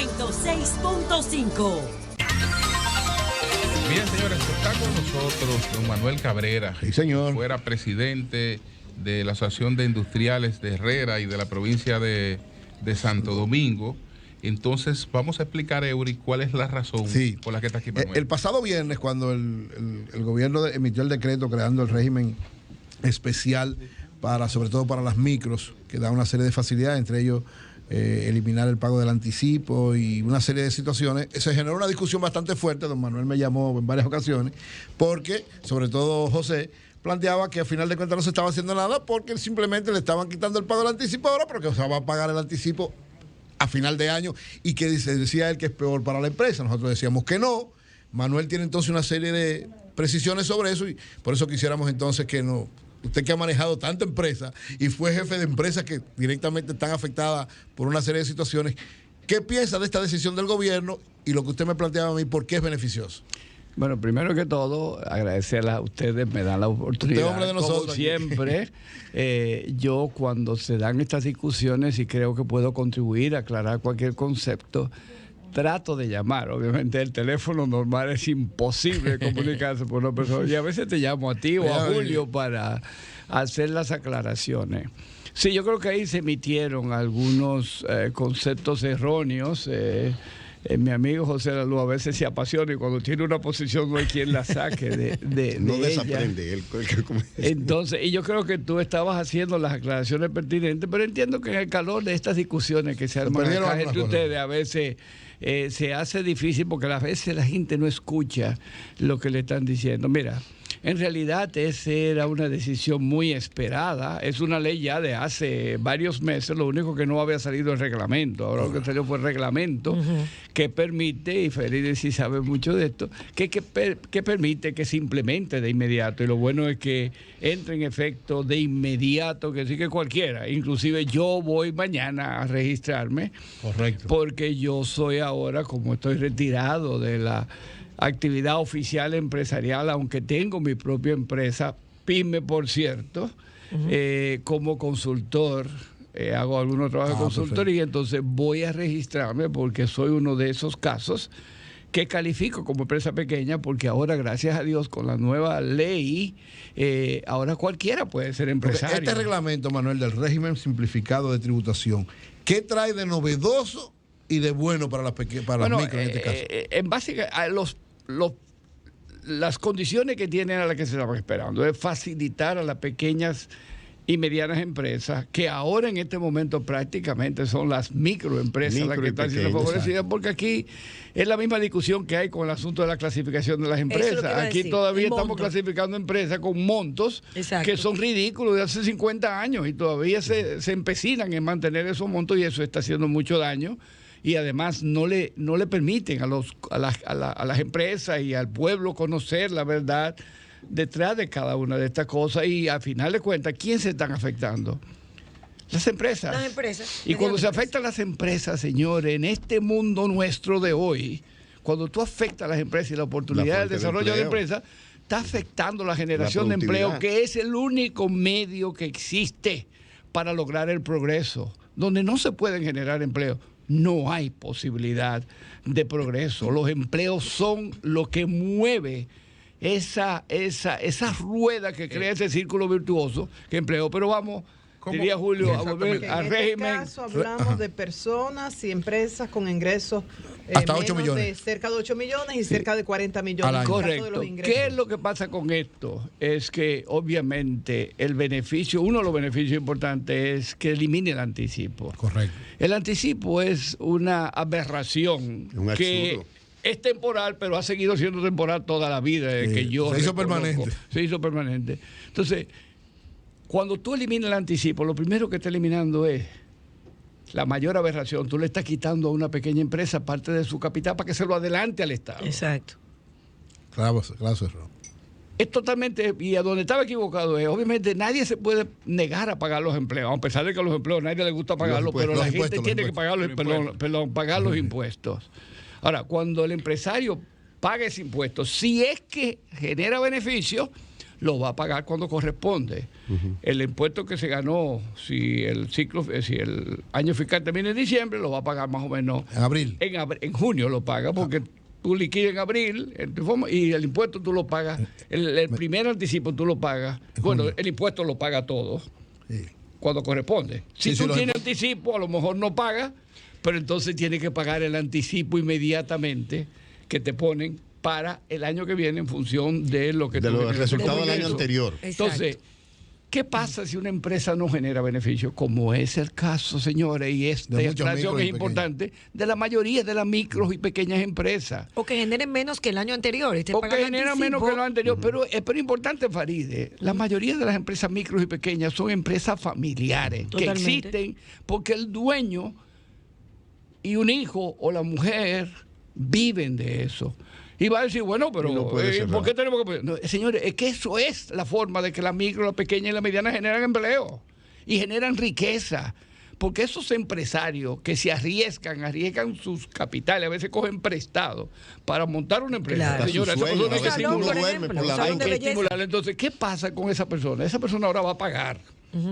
106.5. Bien, señores, está con nosotros don Manuel Cabrera. Sí, señor. Fuera presidente de la Asociación de Industriales de Herrera y de la provincia de Santo Domingo. Entonces, vamos a explicar, Eury, cuál es la razón por la que está aquí Manuel. El pasado viernes, cuando el gobierno emitió el decreto creando el régimen especial sobre todo para las micros, que da una serie de facilidades, entre ellos eliminar el pago del anticipo y una serie de situaciones, se generó una discusión bastante fuerte. Don Manuel me llamó en varias ocasiones, porque, sobre todo José, planteaba que al final de cuentas no se estaba haciendo nada porque simplemente le estaban quitando el pago del anticipo ahora, porque se va a pagar el anticipo a final de año, y que decía él que es peor para la empresa. Nosotros decíamos que no. Manuel tiene entonces una serie de precisiones sobre eso, y por eso quisiéramos entonces que no. Usted que ha manejado tanta empresa y fue jefe de empresas que directamente están afectadas por una serie de situaciones, ¿qué piensa de esta decisión del gobierno y lo que usted me planteaba a mí, por qué es beneficioso? Bueno, primero que todo, agradecerles a ustedes, me dan la oportunidad. Usted, hombre de nosotros, como siempre, yo cuando se dan estas discusiones y creo que puedo contribuir a aclarar cualquier concepto, trato de llamar. Obviamente el teléfono normal es imposible comunicarse por una persona, y a veces te llamo a ti o a Julio para hacer las aclaraciones. Sí, yo creo que ahí se emitieron algunos conceptos erróneos. Mi amigo José Lalu a veces se apasiona y cuando tiene una posición no hay quien la saque de no ella. desaprende él. Entonces, y yo creo que tú estabas haciendo las aclaraciones pertinentes, pero entiendo que en el calor de estas discusiones que se arman entre ustedes, a veces se hace difícil porque a veces la gente no escucha lo que le están diciendo. Mira, en realidad esa era una decisión muy esperada. Es una ley ya de hace varios meses. Lo único que no había salido el reglamento. Ahora lo que salió fue el reglamento que permite, y Felipe sí sabe mucho de esto, que permite que se implemente de inmediato. Y lo bueno es que entre en efecto de inmediato, que sí que cualquiera. Inclusive yo voy mañana a registrarme. Correcto. Porque yo soy ahora, como estoy retirado de la actividad oficial empresarial, aunque tengo mi propia empresa, PYME por cierto, como consultor, hago algunos trabajos de consultoría, entonces voy a registrarme porque soy uno de esos casos que califico como empresa pequeña, porque ahora, gracias a Dios, con la nueva ley, ahora cualquiera puede ser empresario. Este reglamento, Manuel, del régimen simplificado de tributación, ¿qué trae de novedoso y de bueno para las micros en este caso? En base a las condiciones que tienen a las que se estaban esperando, es facilitar a las pequeñas y medianas empresas, que ahora en este momento prácticamente son las microempresas las que están siendo favorecidas, porque aquí es la misma discusión que hay con el asunto de la clasificación de las empresas. Aquí todavía estamos clasificando empresas con montos que son ridículos de hace 50 años y todavía se empecinan en mantener esos montos, y eso está haciendo mucho daño. Y además no le permiten a las empresas y al pueblo conocer la verdad detrás de cada una de estas cosas. Y al final de cuentas, ¿quién se están afectando? Las empresas. Las empresas. Y cuando se afectan las empresas, señores, en este mundo nuestro de hoy, cuando tú afectas a las empresas y la oportunidad del desarrollo de empresas, está afectando la generación de empleo, que es el único medio que existe para lograr el progreso. Donde no se pueden generar empleo, no hay posibilidad de progreso. Los empleos son lo que mueve esa rueda que crea ese círculo virtuoso que empleo. Pero vamos, diría Julio, a volver al régimen. En este caso hablamos de personas y empresas con ingresos hasta 8 millones. De cerca de 8 millones y cerca de 40 millones. Correcto. ¿Qué es lo que pasa con esto? Es que obviamente el beneficio, uno de los beneficios importantes es que elimine el anticipo. Correcto. El anticipo es una aberración que es temporal, pero ha seguido siendo temporal toda la vida. Que yo se hizo permanente. Se hizo permanente. Entonces, cuando tú eliminas el anticipo, lo primero que está eliminando es la mayor aberración. Tú le estás quitando a una pequeña empresa parte de su capital para que se lo adelante al Estado. Exacto. Claro, error. Es totalmente, y a donde estaba equivocado es, obviamente nadie se puede negar a pagar los empleos, a pesar de que a los empleos nadie le gusta pagarlos, pero la gente tiene que pagar pagar los impuestos. Ahora, cuando el empresario paga ese impuesto, si es que genera beneficio, lo va a pagar cuando corresponde. El impuesto que se ganó, si el año fiscal termina en diciembre, lo va a pagar más o menos en abril. En junio lo paga, porque tú liquidas en abril y el impuesto tú lo pagas, el primer anticipo tú lo pagas. Bueno, el impuesto lo paga todo cuando corresponde. Si tú tienes anticipo, a lo mejor no pagas, pero entonces tienes que pagar el anticipo inmediatamente que te ponen para el año que viene en función de lo que de los resultados del año anterior. Entonces, ¿qué pasa si una empresa no genera beneficios? Como es el caso, señores, y esta declaración es importante, de la mayoría de las micros y pequeñas empresas. O que generen menos que el año anterior. O que generan menos que el año anterior. Pero es importante, Faride, la mayoría de las empresas micros y pequeñas son empresas familiares. Totalmente. Que existen porque el dueño y un hijo o la mujer viven de eso. Y va a decir, bueno, pero ¿por qué tenemos que...? No, señores, es que eso es la forma de que la micro, la pequeña y la mediana generan empleo y generan riqueza. Porque esos empresarios que se arriesgan sus capitales, a veces cogen prestado para montar una empresa. Claro. Señora, esa persona hay que estimularla. Entonces, ¿qué pasa con esa persona? Esa persona ahora va a pagar.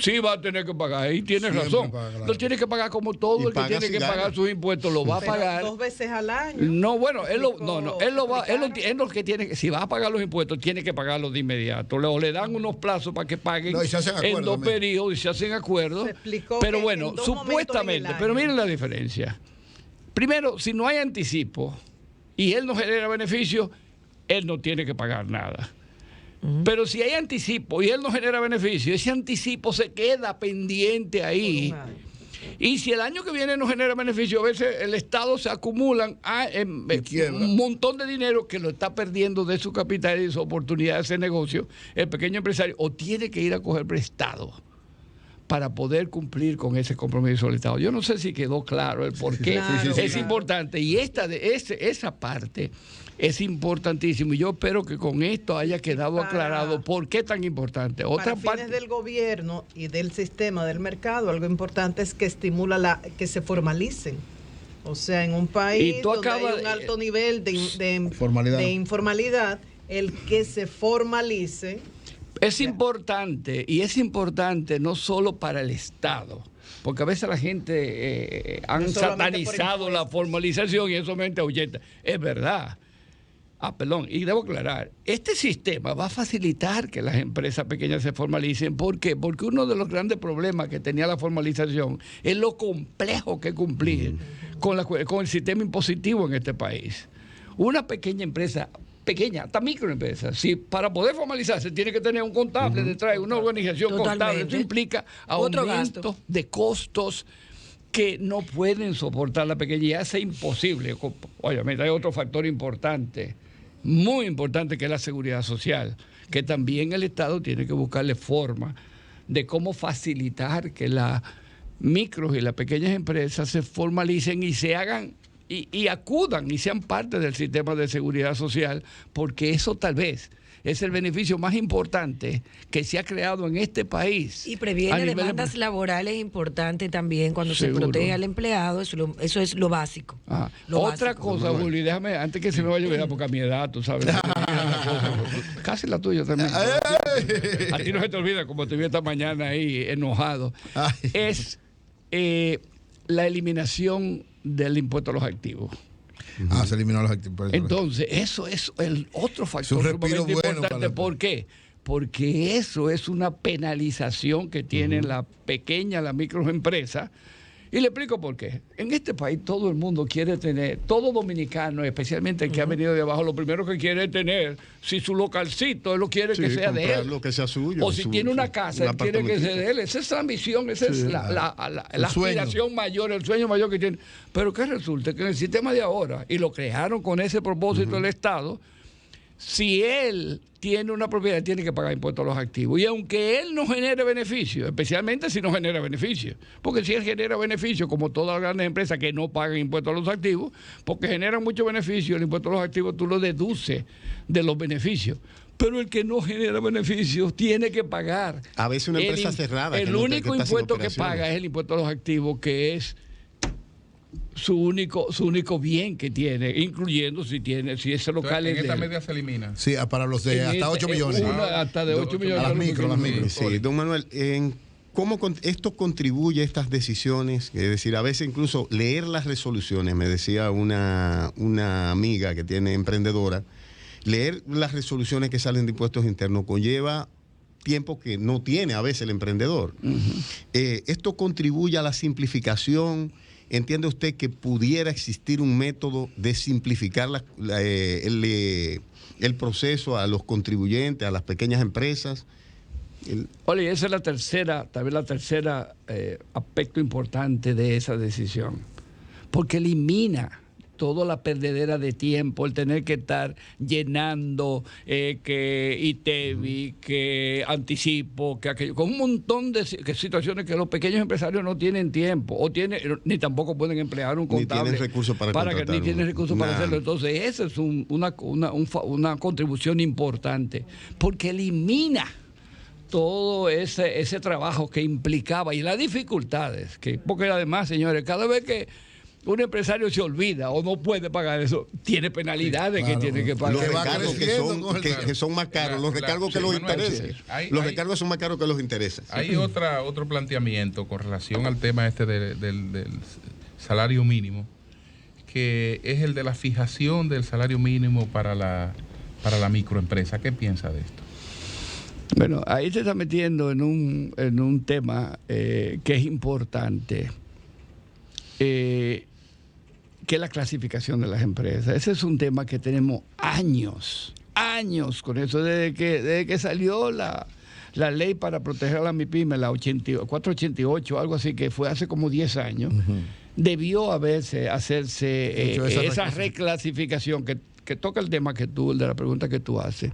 Sí va a tener que pagar, y tienes razón. Lo tiene que pagar como todo el que tiene que pagar sus impuestos, lo va a pagar. 2 veces al año. No, bueno, él lo que tiene, si va a pagar los impuestos, tiene que pagarlos de inmediato. Le dan unos plazos para que paguen en 2 periodos y se hacen acuerdos. Pero bueno, supuestamente, pero miren la diferencia. Primero, si no hay anticipo y él no genera beneficio, él no tiene que pagar nada. Pero si hay anticipo y él no genera beneficio, ese anticipo se queda pendiente ahí. Y si el año que viene no genera beneficio, a veces el Estado se acumulan un montón de dinero que lo está perdiendo de su capital y de su oportunidad de hacer negocio. El pequeño empresario o tiene que ir a coger prestado para poder cumplir con ese compromiso del Estado. Yo no sé si quedó claro el por qué es importante. Y esa parte es importantísimo. Y yo espero que con esto haya quedado aclarado por qué es tan importante. Otra para fines del gobierno y del sistema del mercado, algo importante es que estimula que se formalicen. O sea, en un país donde hay un alto nivel de informalidad, el que se formalice. Es importante, y es importante no solo para el Estado, porque a veces la gente han satanizado la formalización y eso mente ahuyenta. Es verdad. Perdón, y debo aclarar, este sistema va a facilitar que las empresas pequeñas se formalicen. ¿Por qué? Porque uno de los grandes problemas que tenía la formalización es lo complejo que cumplir con el sistema impositivo en este país. Una pequeña empresa, hasta microempresa, si para poder formalizarse tiene que tener un contable detrás, una organización contable, eso implica aumento de costos que no pueden soportar la pequeña y hace imposible. Obviamente hay otro factor importante, muy importante, que es la seguridad social, que también el Estado tiene que buscarle forma de cómo facilitar que las micros y las pequeñas empresas se formalicen y se hagan y acudan y sean parte del sistema de seguridad social, porque eso tal vez es el beneficio más importante que se ha creado en este país. Y previene demandas laborales importantes también cuando se protege al empleado, eso es lo básico. Otra cosa, Julio, déjame, antes que se me vaya a olvidar, porque a mi edad, tú sabes, casi la tuya también. A ti no se te olvida, como te vi esta mañana ahí enojado. Es la eliminación del impuesto a los activos. Se eliminó los activos. Entonces, eso es el otro factor sumamente importante. ¿Por qué? Porque eso es una penalización que tienen las pequeñas, las microempresas. Y le explico por qué. En este país todo el mundo quiere tener, todo dominicano, especialmente el que ha venido de abajo, lo primero que quiere es tener, si su localcito, él lo quiere que sea de él. Lo que sea suyo. O si tiene una casa, él quiere que sea de él. Esa es la ambición, esa es la aspiración mayor, el sueño mayor que tiene. Pero ¿qué resulta? Que en el sistema de ahora, y lo crearon con ese propósito el Estado, si él tiene una propiedad, tiene que pagar impuestos a los activos. Y aunque él no genere beneficio, especialmente si no genera beneficio, porque si él genera beneficio, como todas las grandes empresas que no pagan impuestos a los activos, porque generan mucho beneficio, el impuesto a los activos tú lo deduces de los beneficios. Pero el que no genera beneficios tiene que pagar. A veces una empresa cerrada. El único impuesto que paga es el impuesto a los activos, que es su único bien que tiene, incluyendo si ese local en es esta medida se elimina. Sí, para los de hasta 8 millones. Hasta de 8 millones. Las micro. Sí, don Manuel, ¿cómo esto contribuye a estas decisiones? Es decir, a veces incluso leer las resoluciones, me decía una amiga que tiene emprendedora, leer las resoluciones que salen de impuestos internos conlleva tiempo que no tiene a veces el emprendedor. ¿Esto contribuye a la simplificación? ¿Entiende usted que pudiera existir un método de simplificar el proceso a los contribuyentes, a las pequeñas empresas? Oye, esa es tal vez la tercera aspecto importante de esa decisión, porque elimina toda la perdedera de tiempo, el tener que estar llenando que ITEVI, que anticipo, que aquello, con un montón de situaciones que los pequeños empresarios no tienen tiempo, ni tampoco pueden emplear un contable. Ni tienen recursos para contratarlo. Ni tienen recursos para hacerlo. Entonces, esa es una contribución importante, porque elimina todo ese trabajo que implicaba y las dificultades, porque además, señores, cada vez que un empresario se olvida o no puede pagar eso, tiene penalidades que tiene que pagar. Los recargos que son más caros, los recargos que los intereses. Los recargos son más caros que los intereses. Hay otro planteamiento con relación al tema del salario mínimo, que es el de la fijación del salario mínimo para la microempresa. ¿Qué piensa de esto? Bueno, ahí se está metiendo en un tema que es importante, que es la clasificación de las empresas. Ese es un tema que tenemos años con eso, desde que salió la ley para proteger a la MIPYME, la 488, algo así, que fue hace como 10 años. Debió hacerse esa reclasificación que toca el tema el de la pregunta que tú haces.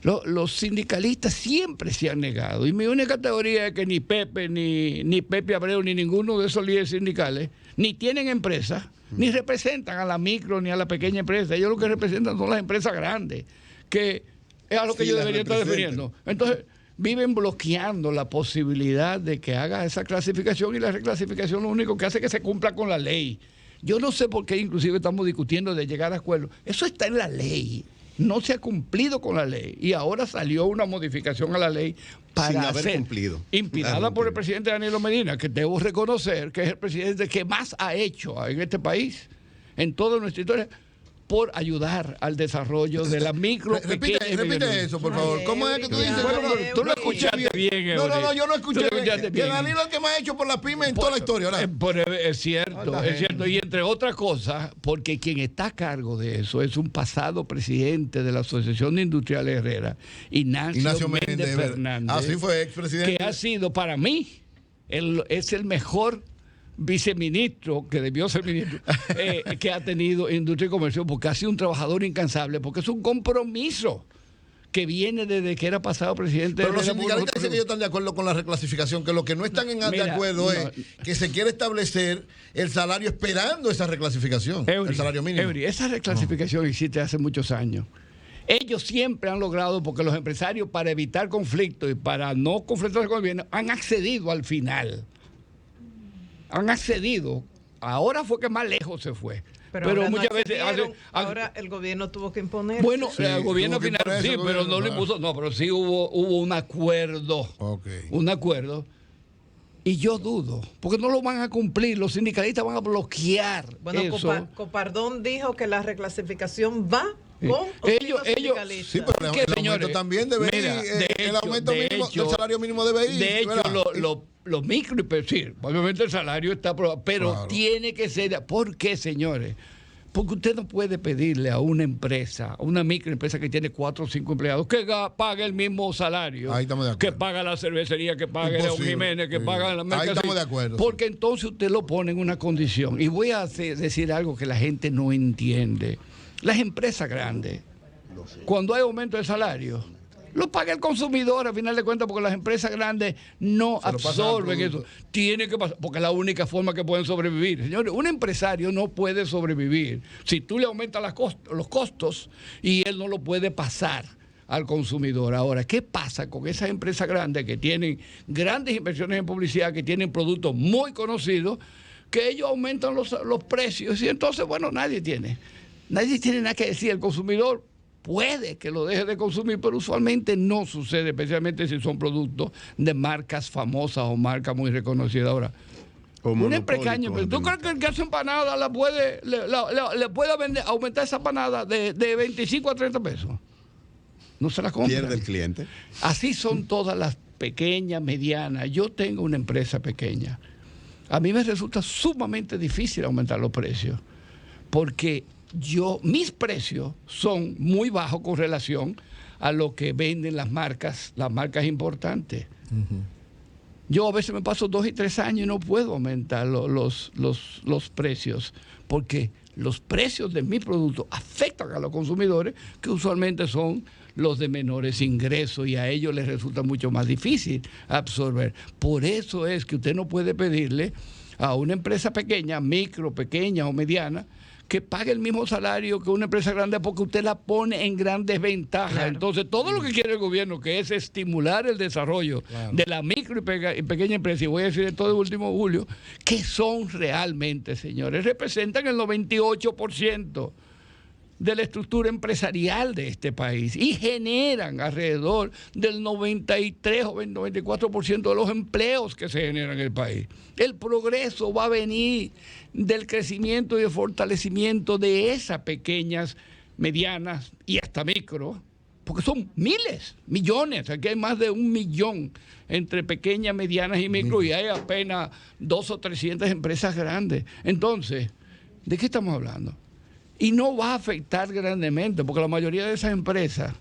Los sindicalistas siempre se han negado, y mi única teoría es que ni Pepe, ni Pepe Abreu, ni ninguno de esos líderes sindicales ni tienen empresas, ni representan a la micro ni a la pequeña empresa. Ellos lo que representan son las empresas grandes, que es a lo que ellos deberían estar defendiendo. Entonces viven bloqueando la posibilidad de que haga esa clasificación, y la reclasificación lo único que hace es que se cumpla con la ley. Yo no sé por qué inclusive estamos discutiendo de llegar a acuerdos. Eso está en la ley. No se ha cumplido con la ley, y ahora salió una modificación a la ley para ser cumplido, inspirada por el presidente Danilo Medina, que debo reconocer que es el presidente que más ha hecho en este país, en toda nuestra historia, por ayudar al desarrollo de la micro. Repite eso, por favor. ¿Cómo es que tú dices? Bueno, tú lo escuchaste bien. No, yo no escuché bien. Que Danilo es el que más ha hecho por la pyme en toda la historia, ¿verdad? Es cierto. Y entre otras cosas, porque quien está a cargo de eso es un pasado presidente de la Asociación de Industriales Herrera, Ignacio Méndez Fernández. Así fue, expresidente. Que ha sido para mí, es el mejor viceministro, que debió ser ministro, que ha tenido Industria y Comercio, porque ha sido un trabajador incansable, porque es un compromiso que viene desde que era pasado presidente. Pero los sindicalistas dicen que ellos están de acuerdo con la reclasificación, que lo que no están de acuerdo es que se quiere establecer el salario esperando esa reclasificación, el salario mínimo. Esa reclasificación existe hace muchos años. Ellos siempre han logrado, porque los empresarios, para evitar conflictos y para no conflictos con el gobierno, han accedido al final. Han accedido. Ahora fue que más lejos se fue. Pero muchas veces ahora el gobierno tuvo que imponer. Bueno, el gobierno final sí, pero no lo impuso. No, pero sí hubo un acuerdo. Un acuerdo. Y yo dudo, porque no lo van a cumplir. Los sindicalistas van a bloquear. Bueno, eso. Copardón dijo que la reclasificación va con ellos. Sí, pero el aumento también debe ir. El aumento mínimo del salario mínimo debe ir. De hecho, los micro, sí, obviamente el salario está aprobado, pero tiene que ser. ¿Por qué, señores? Porque usted no puede pedirle a una empresa, a una microempresa que tiene 4 o 5 empleados, que pague el mismo salario que paga la cervecería, que pague León Jiménez, que paga la mercancía. Ahí estamos de acuerdo. Porque entonces usted lo pone en una condición. Y voy a decir algo que la gente no entiende. Las empresas grandes, cuando hay aumento de salario, lo paga el consumidor a final de cuentas, porque las empresas grandes no absorben eso. Tiene que pasar, porque es la única forma que pueden sobrevivir. Señores, un empresario no puede sobrevivir si tú le aumentas los costos y él no lo puede pasar al consumidor. Ahora, ¿qué pasa con esas empresas grandes que tienen grandes inversiones en publicidad, que tienen productos muy conocidos, que ellos aumentan los precios y entonces, bueno, nadie tiene nada que decir. El consumidor puede que lo deje de consumir, pero usualmente no sucede, especialmente si son productos de marcas famosas o marcas muy reconocidas. Ahora, una pequeña, ¿tú crees que el que hace empanada le puede vender, aumentar esa empanada de 25 a 30 pesos? No se la compra. Pierde el cliente. Así son todas las pequeñas, medianas. Yo tengo una empresa pequeña. A mí me resulta sumamente difícil aumentar los precios, porque mis precios son muy bajos con relación a lo que venden las marcas importantes. Yo a veces me paso 2 y 3 años y no puedo aumentar los precios, porque los precios de mi producto afectan a los consumidores, que usualmente son los de menores ingresos, y a ellos les resulta mucho más difícil absorber. Por eso es que usted no puede pedirle a una empresa pequeña, micro, pequeña o mediana, que pague el mismo salario que una empresa grande, porque usted la pone en gran desventaja. Claro. Entonces, todo lo que quiere el gobierno, que es estimular el desarrollo de la micro y pequeña empresa, y voy a decir esto de último, Julio, que son realmente, señores, representan el 98% de la estructura empresarial de este país y generan alrededor del 93 o 94% de los empleos que se generan en el país. El progreso va a venir del crecimiento y del fortalecimiento de esas pequeñas, medianas y hasta micro, porque son miles, millones. Aquí hay más de 1 millón entre pequeñas, medianas y micro, y hay apenas 200 o 300 empresas grandes. Entonces, ¿de qué estamos hablando? Y no va a afectar grandemente, porque la mayoría de esas empresas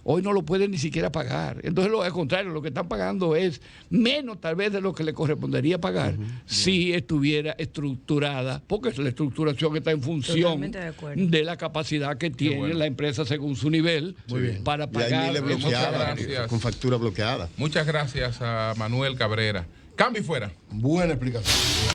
hoy no lo pueden ni siquiera pagar. Entonces, al contrario, lo que están pagando es menos tal vez de lo que le correspondería pagar si estuviera estructurada, porque la estructuración está en función de la capacidad que tiene la empresa según su nivel para pagar. Con factura bloqueada. Muchas gracias a Manuel Cabrera. Cambio y fuera. Buena explicación.